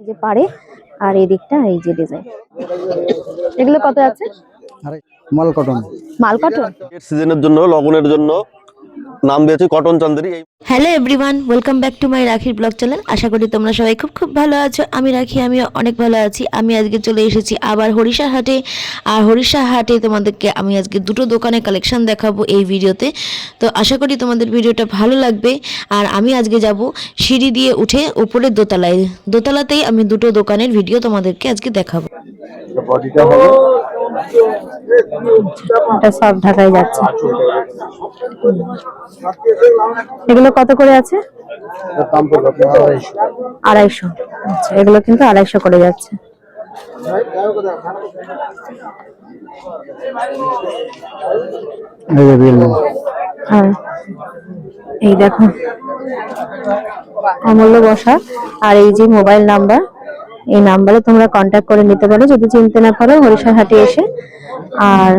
যে পারে আর এই দিকটা এই যে ডিজাইন। এগুলো কত আছে? মাল কটন। মাল কটন সিজনের জন্য, লগনের জন্য নাম দিয়েছি cotton Chanderi. Hello everyone, welcome back to my রাখির ব্লগ চ্যানেল। আশা করি তোমরা সবাই খুব ভালো আছো। আমি রাখি, আমি অনেক ভালো আছি। আমি আজকে চলে এসেছি আবার হরিষা হাটে। আর হরিষা হাটে তোমাদেরকে আমি আজকে দুটো দোকানে কালেকশন দেখাবো এই ভিডিওতে। তো আশা করি তোমাদের ভিডিওটা ভালো লাগবে। আর আমি আজকে যাব সিঁড়ি দিয়ে উঠে উপরের দোতলায়। দোতলাতেই আমি দুটো দোকানের ভিডিও তোমাদেরকে আজকে দেখাবো। এটা সব ঢাকায় যাচ্ছে। এগুলো কত করে আছে? 250। আচ্ছা, এগুলো কিন্তু 250 করে যাচ্ছে। হ্যাঁ, এই দেখো অমূল্য বসা। আর এই যে মোবাইল নাম্বার, এই নাম্বারে তোমরা কন্ট্যাক্ট করে নিতে পারো যদি চিনতে না পারো হরিষা হাটে এসে। আর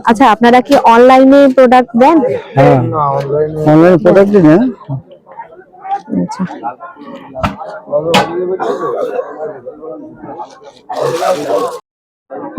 আচ্ছা, আপনারা কি অনলাইনে প্রোডাক্ট দেন? হ্যাঁ, অনলাইন প্রোডাক্ট দেন। আচ্ছা,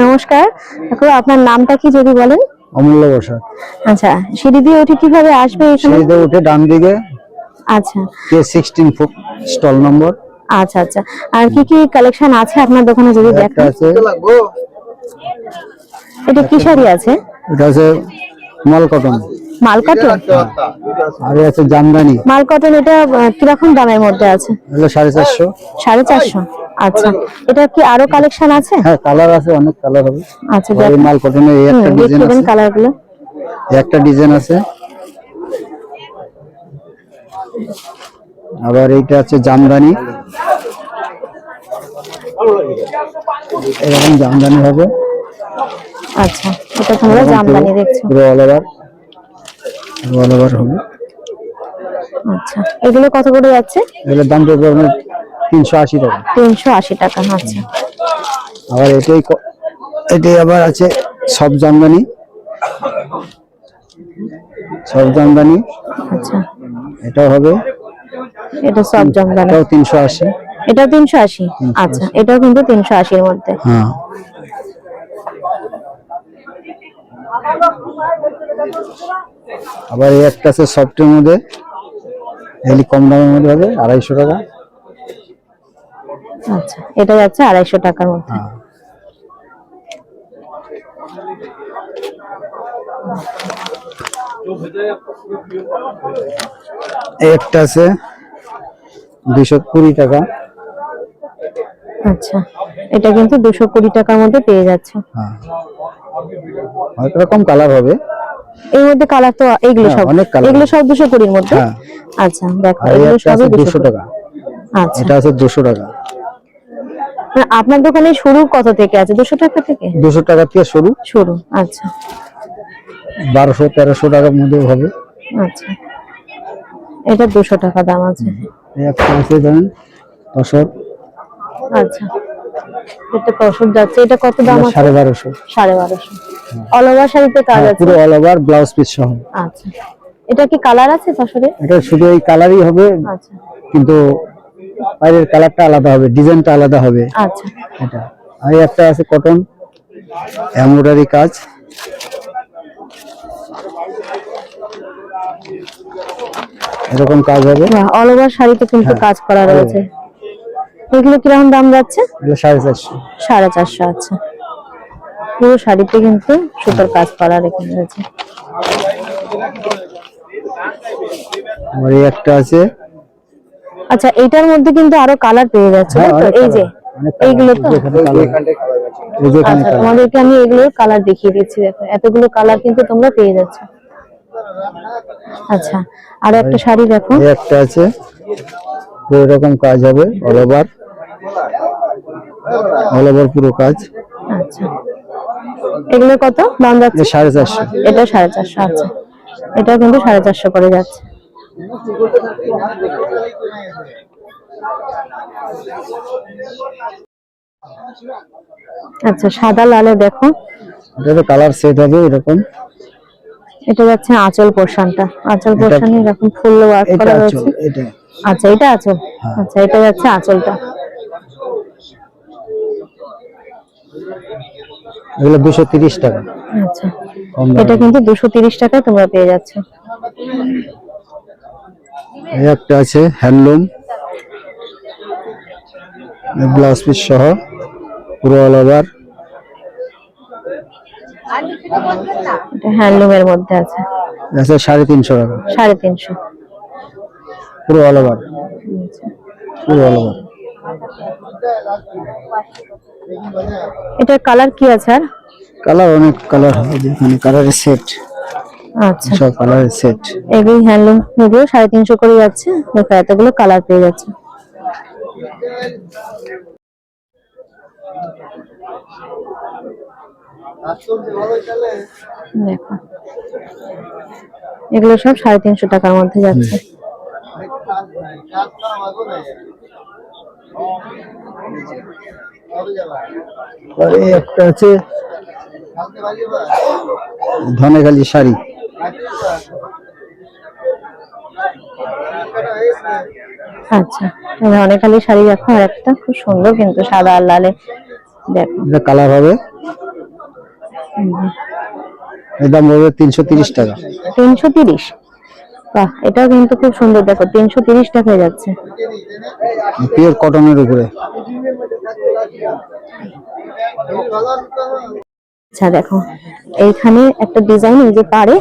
নমস্কার কাকু, আপনার নামটা কি যদি বলেন? অমূল্য বসাক। আচ্ছা, সিঁড়ি দিয়ে উঠে কিভাবে আসবে এখানে? সিঁড়ি দিয়ে উঠে ডান দিকে। আচ্ছা, K16 স্টল নম্বর। আচ্ছা আচ্ছা। আর কি কি কালেকশন আছে আপনার দোকানে যদি দেখান? এটা কি শাড়ি আছে? এটা আছে মাল কটন। মাল কটন আর আছে জামদানি। মাল কটন এটা কিরকম দামের মধ্যে আছে? এটা 450। 450। আচ্ছা, এটা কি আরো কালেকশন আছে? হ্যাঁ, কালার আছে, অনেক কালার হবে। আচ্ছা, এই মাল কটনের এই একটা ডিজাইন আছে। কালার গুলো একটা ডিজাইন আছে। আবার এইটা আছে জামদানি। এরকম জামদানি হবে। আচ্ছা, এটা তোমরা জামদানি দেখছো? পুরো অল ওভার হবে। আচ্ছা, এগুলো কত করে যাচ্ছে? এগুলোর দাম পড়বে আপনার 380 টাকা। 380 টাকা। আচ্ছা, আবার এটাই আবার আছে সব জামদানি। আচ্ছা, এটা হবে, এটা সব জামদানি। এটাও 380। এটা 380। আচ্ছা, এটাও কিন্তু 380 এর মধ্যে। হ্যাঁ, আবার এই একটা আছে সফটের মধ্যে, এগুলি কম দামের মধ্যে হবে 250 টাকা। আচ্ছা, এটা যাচ্ছে 250 টাকার মধ্যে। একটা আছে 220 টাকা। আচ্ছা, এটা কিন্তু 220 টাকার মধ্যে পেয়ে যাচ্ছে। হ্যাঁ, অনেক রকম কালার হবে এর মধ্যে। কালার তো এগুলো সব, এগুলো সব 220 এর মধ্যে। হ্যাঁ, আচ্ছা, দেখো এগুলো সব 200 টাকা। আচ্ছা, এটা আছে 200 টাকা। আপনার দোকানে শুরু কত থেকে আছে? 200 টাকা থেকে? 200 টাকা থেকে শুরু। আচ্ছা, 1200-1300 টাকার মধ্যে হবে। আচ্ছা, এটা 200 টাকা দাম আছে। এই একটা আছে জানেন তসর। আচ্ছা, এটা তসর যাচ্ছে। এটা কত দাম আছে? 1250। 1250। অল ওভার শাড়িতে কাজ আছে? পুরো অল ওভার ব্লাউজ পিস সহ। আচ্ছা, এটা কি কালার আছে তসরে? এটা শুধু এই কালারই হবে। আচ্ছা, কিন্তু বাইরের কালারটা আলাদা হবে, ডিজাইনটা আলাদা হবে। আচ্ছা, এটা আর একটা আছে কটন এমব্রয়ডারি কাজ। এরকম কাজ হবে। অল ওভার শাড়িতে কিন্তু কাজ করা রয়েছে। এগুলো কিরকম দাম যাচ্ছে? 450। 450। আচ্ছা, পুরো শাড়িতে কিন্তু সুতার কাজ করা রয়েছে। আর এই একটা আছে। আচ্ছা, এইটার মধ্যে কিন্তু আরো কালার পেয়ে যাচ্ছে। এই যে এইগুলো তো। আচ্ছা, তোমাদেরকে আমি এগুলোর কালার দেখিয়ে দিচ্ছি। দেখো এতগুলো কালার কিন্তু তোমরা পেয়ে যাচ্ছ। আচ্ছা, আর একটা শাড়ি দেখো। এই একটা আছে, এরকম কাজ হবে অল ওভার পুরো কাজ। আচ্ছা, এগুলো কত দাম যাচ্ছে? 450। এটা 450। আচ্ছা, এটা কিন্তু 450 করে যাচ্ছে। আচ্ছা, সাদা লালে দেখো। এটা কালার সেট হবে এরকম। এটা যাচ্ছে আঁচল পোরশনটা। আঁচল পোরশনে এরকম ফুল ওয়ার্ক করা রয়েছে। এটা আচ্ছা, এটা আঁচল। আচ্ছা, এটা যাচ্ছে আঁচলটা। এগুলো 230 টাকা। আচ্ছা, কম দামে। এটা কিন্তু 230 টাকায় তোমরা পেয়ে যাচ্ছ। এই একটা আছে হ্যান্ডলুম, ব্লাউজ পিস সহ পুরো অল ওভার। এটা হ্যান্ডলুমের মধ্যে আছে, আছে 350 টাকা 350। পুরো অল ওভার, পুরো অল ওভার। এটার কালার কি আছে আর? কালার অনেক কালার হবে, মানে কালারের সেট, আচ্ছা, সব কালারের সেট। এগুলো হ্যান্ডলুম, এগুলো 350 করে যাচ্ছে। দেখো এতগুলো কালার পেয়ে যাচ্ছে। দেখো এগুলো সব 350 টাকার মধ্যে যাচ্ছে। আর এই একটা আছে ধনেখালি শাড়ি, আচ্ছা, অনেকখানি শাড়ি দেখো, আর একটা খুব সুন্দর কিন্তু সাদা আর লালে। দেখো এটা কালার হবে, এর দাম হবে 330 টাকা। 330? বাহ, এটাও কিন্তু খুব সুন্দর। দেখো 330 টাকায় যাচ্ছে। পিওর কটনের উপরে। আচ্ছা দেখো, এইখানে একটা ডিজাইন, এই যে পারে,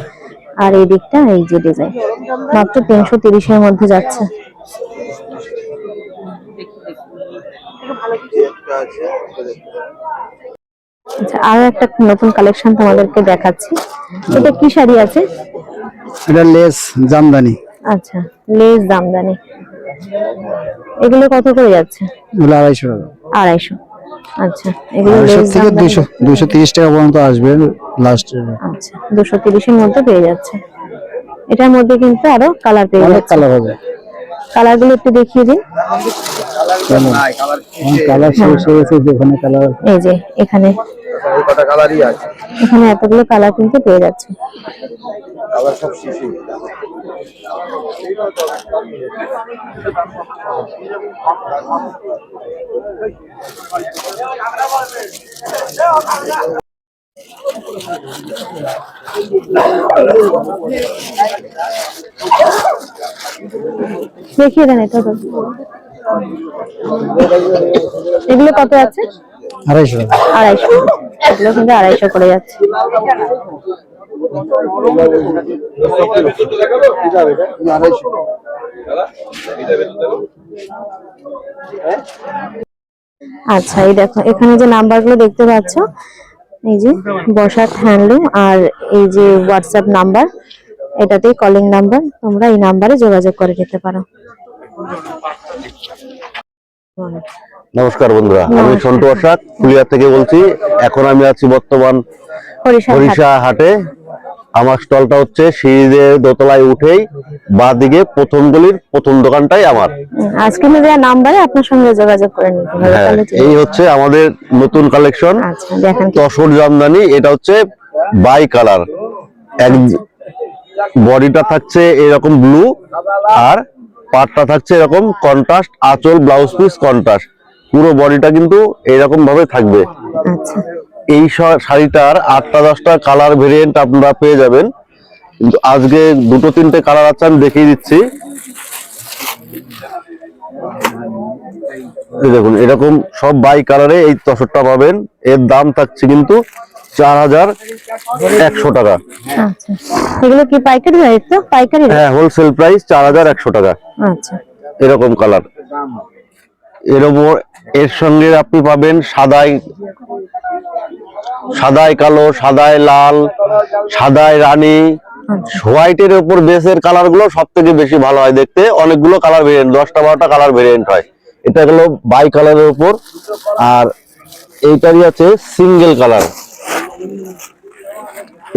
আর এই দিকটা এই যে ডিজাইন, মাত্র 330-এর মধ্যে যাচ্ছে। আচ্ছা, আরো একটা নতুন কালেকশন তোমাদেরকে দেখাচ্ছি। এটা কি শাড়ি আছে? এটা লেস জামদানি। আচ্ছা, লেস জামদানি। এগুলো কত করে যাচ্ছে? এগুলো 250 টাকা। 250। আচ্ছা, এগুলো 250 লেস থেকে জামদানি। 230 টাকা পর্যন্ত আসবে লাস্ট। আচ্ছা, 230-এর মধ্যে পেয়ে যাচ্ছে। এটার মধ্যে কিন্তু আরো কালার পেয়ে অনেক যাচ্ছে। কালার হবে। কালারগুলো একটু দেখিয়ে দিন। কালার শেষ হয়ে গেছে, যেখানে কালার এই যে এখানে এখানে এতগুলো কালার কিন্তু পেয়ে যাচ্ছে। দেখিয়ে দেন এটা তো। এগুলো কত আছে? 250 টাকা। 250। এগুলো কিন্তু 250 করে যাচ্ছে। আচ্ছা, এই দেখো এখানে যে নাম্বারগুলো দেখতে পাচ্ছ, এই যে বসাক হ্যান্ডলুম, আর এই যে হোয়াটসঅ্যাপ নাম্বার, এটাতেই কলিং নাম্বার, তোমরা এই নাম্বারে যোগাযোগ করে নিতে পারো। নমস্কার বন্ধুরা, আমি সন্টু বসাক পুলিয়া থেকে বলছি। এখন আমি আছি বর্তমান হরিষা হাটে। আমার স্টলটা হচ্ছে সিঁড়িদের দোতলায় উঠেই বাঁ দিকে প্রথম গলির প্রথম দোকানটাই আমার। আজকে দেওয়া নাম্বারে আপনার সঙ্গে যোগাযোগ করে নিতে হবে। হ্যাঁ, এই হচ্ছে আমাদের নতুন কালেকশন আচ্ছা, দেখেন তসর জামদানি। এটা হচ্ছে বাই কালার, এক বডিটা থাকছে এরকম ব্লু, আর পাটটা থাকছে এরকম কন্ট্রাস্ট, আঁচল ব্লাউজ পিস কন্ট্রাস্ট, পুরো বডিটা কিন্তু এরকম ভাবে থাকবে। আচ্ছা, এই শাড়িটার 8টা 10টা কালার ভেরিয়েন্ট আপনারা পেয়ে যাবেন, কিন্তু আজকে 2-3টে কালার আছে, আমি দেখিয়ে দিচ্ছি। এই দেখুন, এরকম সব বাই কালারে এই তসরটা পাবেন। এর দাম থাকছে কিন্তু 4100 টাকা। আচ্ছা, এগুলো কি পাইকারি রেট? তো পাইকারি রেট? হ্যাঁ, হোলসেল প্রাইস 4100 টাকা। আচ্ছা, এরকম কালার। এর সঙ্গে আপনি পাবেন সাদাই কালো, সাদাই লাল, সাদাই রানী, হোয়াইটের উপর বেসের কালার গুলো সব থেকে বেশি ভালো হয় দেখতে। অনেকগুলো কালার ভেরিয়েন্ট, 10টা-12টা কালার ভেরিয়েন্ট হয়। এটা হলো বাই কালারের উপর, আর এইটারই আছে সিঙ্গেল কালার।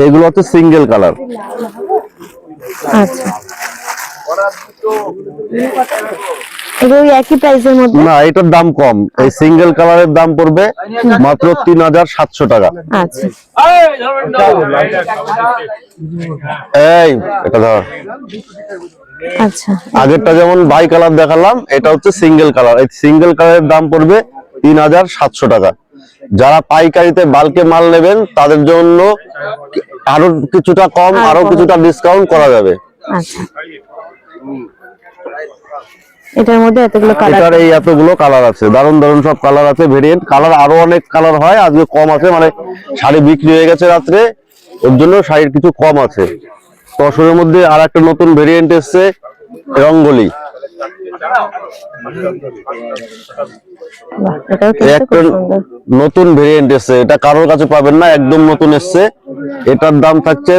এগুলো হচ্ছে সিঙ্গেল কালার। আচ্ছা, এগুলো একই প্রাইসের মধ্যে? না, এটার দাম কম। এই সিঙ্গেল কালারের দাম পড়বে মাত্র 3700 টাকা। আচ্ছা, এই এটা ধর, আচ্ছা, আগেরটা যেমন বাই কালার দেখালাম, এটা হচ্ছে সিঙ্গেল কালার। এই সিঙ্গেল কালারের দাম পড়বে 3700 টাকা। যারা পাইকারিতে বাল্কে মাল নেবেন তাদের জন্য আরো কিছুটা কম, আরো কিছুটা ডিসকাউন্ট করা যাবে। আচ্ছা, এটার মধ্যে এতগুলো কালার, এটার এই এতগুলো কালার আছে, দারুন দারুন সব কালার আছে, ভেরিয়েন্ট কালার আরো অনেক কালার হয়, আজকে কম আছে, মানে শাড়ি বিক্রি হয়ে গেছে রাত্রে, ওর জন্য শাড়ির কিছু কম আছে। তসরের মধ্যে আর একটা নতুন ভেরিয়েন্ট এসছে, রঙ্গোলি। এটাও কিন্তু একটা খুব সুন্দর। নতুন ভেরিয়েন্ট এসছে, এটা কারোর কাছে পাবেন না, একদম নতুন এসছে। এটার দাম থাকছে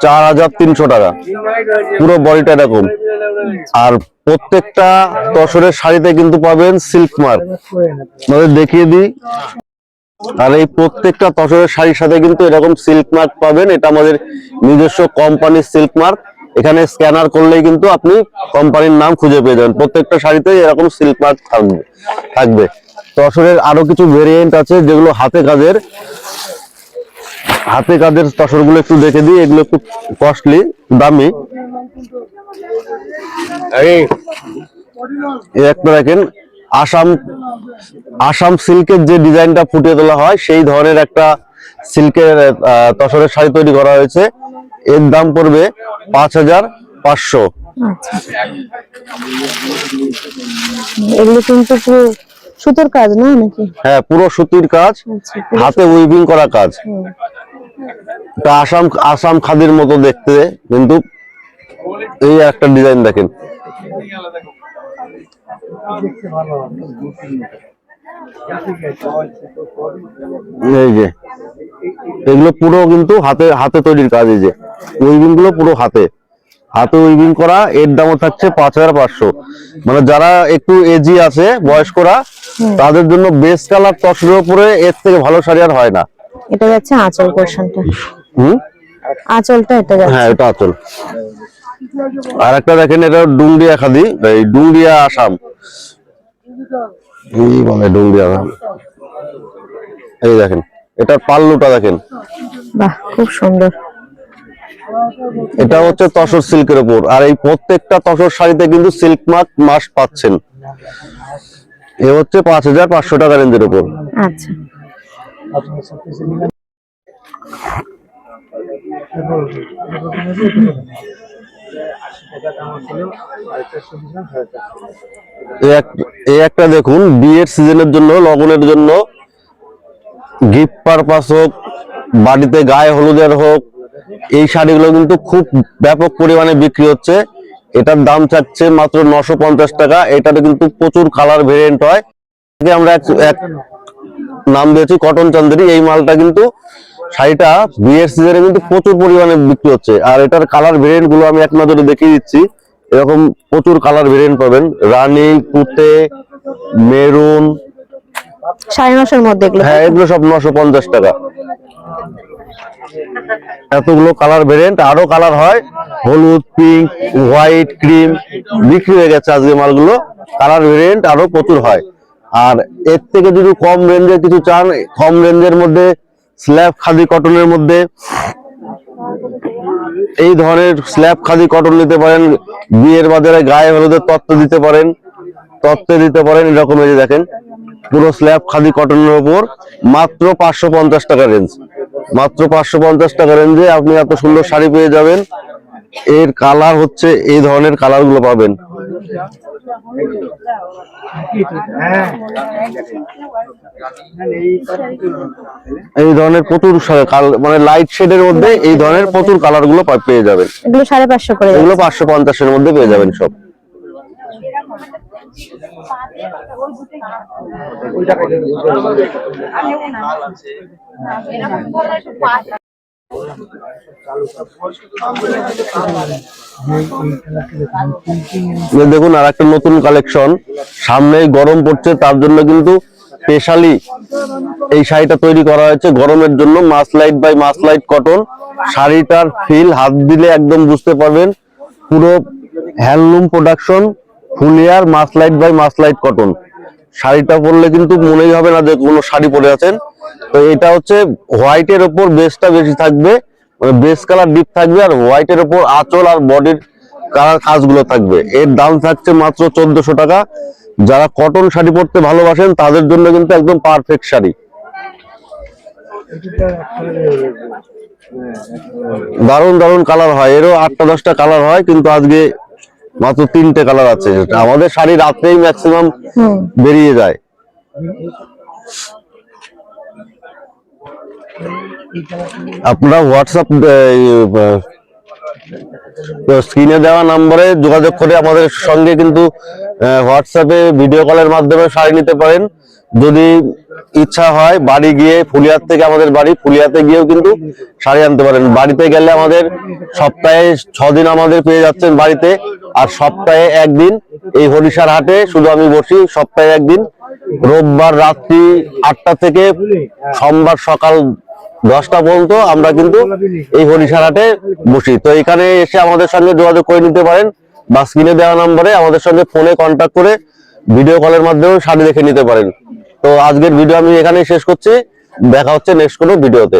4300 টাকা, পুরো বডিটা এরকম। আর প্রত্যেকটা তসরের শাড়িতে কিন্তু পাবেন সিল্ক মার্ক, আমাদের দেখিয়ে দিই। আর এই প্রত্যেকটা তসরের শাড়ির সাথে কিন্তু এরকম সিল্ক মার্ক পাবেন, এটা আমাদের নিজস্ব কোম্পানির সিল্ক মার্ক। এখানে স্ক্যানার করলেই কিন্তু আপনি কোম্পানির নাম খুঁজে পেয়ে যাবেন, প্রত্যেকটা শাড়িতে এরকম সিল্ক মার্ক থাকবে। তসরের আরো কিছু ভেরিয়েন্ট আছে যেগুলো হাতে কাজের তসরগুলো একটু দেখে দিই, এগুলো একটু কস্টলি, দামি। এই একটা দেখেন, আসাম সিল্কের যে ডিজাইনটা ফুটিয়ে তোলা হয় সেই ধরনের একটা সিল্কের তসরের শাড়ি তৈরি করা হয়েছে। এর দাম পড়বে 5500। আচ্ছা, এগুলো কিন্তু পুরো সুতোর কাজ না নাকি? হ্যাঁ, পুরো সুতির কাজ, আচ্ছা, পুরো হাতে উইভিং করা কাজ। হুম। এটা আসাম খাদির মতো দেখতে, কিন্তু এই একটা ডিজাইন দেখেন, এই যে এগুলো পুরো কিন্তু হাতে তৈরির কাজ। এই যে উইভিং গুলো পুরো হাতে উইভিং করা, এর দামও থাকছে 5500। মানে যারা একটু এজি আছে, বয়স্করা, তাদের জন্য বেস্ট কালার তসরের উপরে এর থেকে ভালো শাড়ি আর হয় না। এটা যাচ্ছে আঁচল পোরশনটা, আঁচলটা এটা যাচ্ছে। হ্যাঁ, এটা আঁচল। আর একটা দেখেন, এটা ডুংরিয়া খাদি, এই ডুংরিয়া আসাম, এই বলে ডুংরিয়া। এই দেখেন, এটার পাল্লুটা দেখেন, বাহ, খুব সুন্দর। এটা হচ্ছে তসর সিল্কের উপর। আর এই প্রত্যেকটা তসর শাড়িতে কিন্তু সিল্ক মার্ক মাস্ট পাচ্ছেন। এ হচ্ছে 5500 টাকা রেঞ্জের উপর। আচ্ছা, এই একটা দেখুন, বিয়ের সিজনের জন্য, লগনের জন্য, গিফট পারপাস হোক, বাড়িতে গায়ে হলুদের হোক, এই শাড়িগুলো কিন্তু খুব ব্যাপক পরিমাণে বিক্রি হচ্ছে। এটার দাম চাচ্ছে মাত্র 950 টাকা। এটাতে কিন্তু প্রচুর কালার ভেরিয়েন্ট হয়। আমরা এক নাম দিয়েছি কটন চান্দেরি। এই মালটা কিন্তু, শাড়িটা বিয়ের সিজনে কিন্তু প্রচুর পরিমাণে বিক্রি হচ্ছে। আর এটার কালার ভেরিয়েন্ট গুলো আমি এক নজরে দেখিয়ে দিচ্ছি। এরকম প্রচুর কালার ভেরিয়েন্ট পাবেন, রানী, তুতে, মেরুন, 950 মধ্যে এগুলো। হ্যাঁ, এগুলো সব 950 টাকা। এতগুলো কালার ভেরিয়েন্ট, আরো কালার হয়, হলুদ, পিঙ্ক, হোয়াইট, ক্রিম, বিক্রি হয়ে গেছে আজকে মালগুলো। কালার ভেরিয়েন্ট আরো প্রচুর হয়। আর এর থেকে যদি কম রেঞ্জের কিছু চান, কম রেঞ্জের মধ্যে স্ল্যাব খাদি কটনের মধ্যে এই ধরনের স্ল্যাব খাদি কটন নিতে পারেন। বিয়ের বাজারে গায়ে হলুদের তত্ত্ব দিতে পারেন, এরকম। এই যে দেখেন, পুরো স্ল্যাব খাদি কটনের উপর মাত্র 550 টাকা রেঞ্জ। মাত্র 550 টাকা রেঞ্জে আপনি এত সুন্দর শাড়ি পেয়ে যাবেন। এর কালার হচ্ছে, এই ধরনের কালার গুলো পাবেন। এই ধরনের প্রচুর মানে লাইট শেডের মধ্যে এই ধরনের প্রচুর কালার গুলো পেয়ে যাবেন। এগুলো 550 করে, এগুলো 550 এর মধ্যে পেয়ে যাবেন সব। দেখুন, আর একটা নতুন কালেকশন, সামনেই গরম পড়ছে, তার জন্য কিন্তু স্পেশালি এই শাড়িটা তৈরি করা হয়েছে গরমের জন্য। মাসলাইট বাই মাসলাইট কটন। শাড়িটার ফিল হাত দিলে একদম বুঝতে পারবেন, পুরো হ্যান্ডলুম প্রোডাকশন, ফুলিয়ার মাসলাইট বাই মাসলাইট কটন। শাড়িটা পরলে কিন্তু মনেই হবে না যে কোনো শাড়ি পরে আছেন। তো এটা হচ্ছে হোয়াইটের ওপর বেসটা বেশি থাকবে, মানে বেস কালার ডিপ থাকবে, আর হোয়াইটের ওপর আঁচল আর বডির কালার কাজগুলো থাকবে। এর দাম থাকছে মাত্র 1400 টাকা। যারা কটন শাড়ি পরতে ভালোবাসেন তাদের জন্য কিন্তু একদম পারফেক্ট শাড়ি। দারুণ দারুণ কালার হয়, এরও 8টা 10টা কালার হয়, কিন্তু আজকে মাত্র 3টে কালার আছে। আমাদের শাড়ি রাত্রেই ম্যাক্সিমাম বেরিয়ে যায়। আপনারা হোয়াটসঅ্যাপ স্ক্রিনে দেওয়া নম্বরে যোগাযোগ করে আমাদের সঙ্গে কিন্তু হোয়াটসঅ্যাপে ভিডিও কলের মাধ্যমে শাড়ি নিতে পারেন। যদি ইচ্ছা হয় বাড়ি গিয়ে, ফুলিয়ার থেকে আমাদের বাড়ি, ফুলিয়াতে গিয়েও কিন্তু শাড়ি আনতে পারেন। বাড়িতে গেলে আমাদের সপ্তাহে 6 দিন আমাদের পেয়ে যাচ্ছেন বাড়িতে, আর সপ্তাহে 1 দিন এই হরিষার হাটে শুধু আমি বসি। সপ্তাহে 1 দিন রোববার রাত্রি 8টা থেকে সোমবার সকাল 10টা পর্যন্ত আমরা কিন্তু এই হরিষার হাটে বসি। তো এখানে এসে আমাদের সঙ্গে যোগাযোগ করে নিতে পারেন, বা স্ক্রিনে দেওয়া নম্বরে আমাদের সঙ্গে ফোনে কন্ট্যাক্ট করে ভিডিও কলের মাধ্যমে শাড়ি দেখে নিতে পারেন। তো আজকের ভিডিও আমি এখানেই শেষ করছি, দেখা হচ্ছে নেক্সট কোনো ভিডিওতে।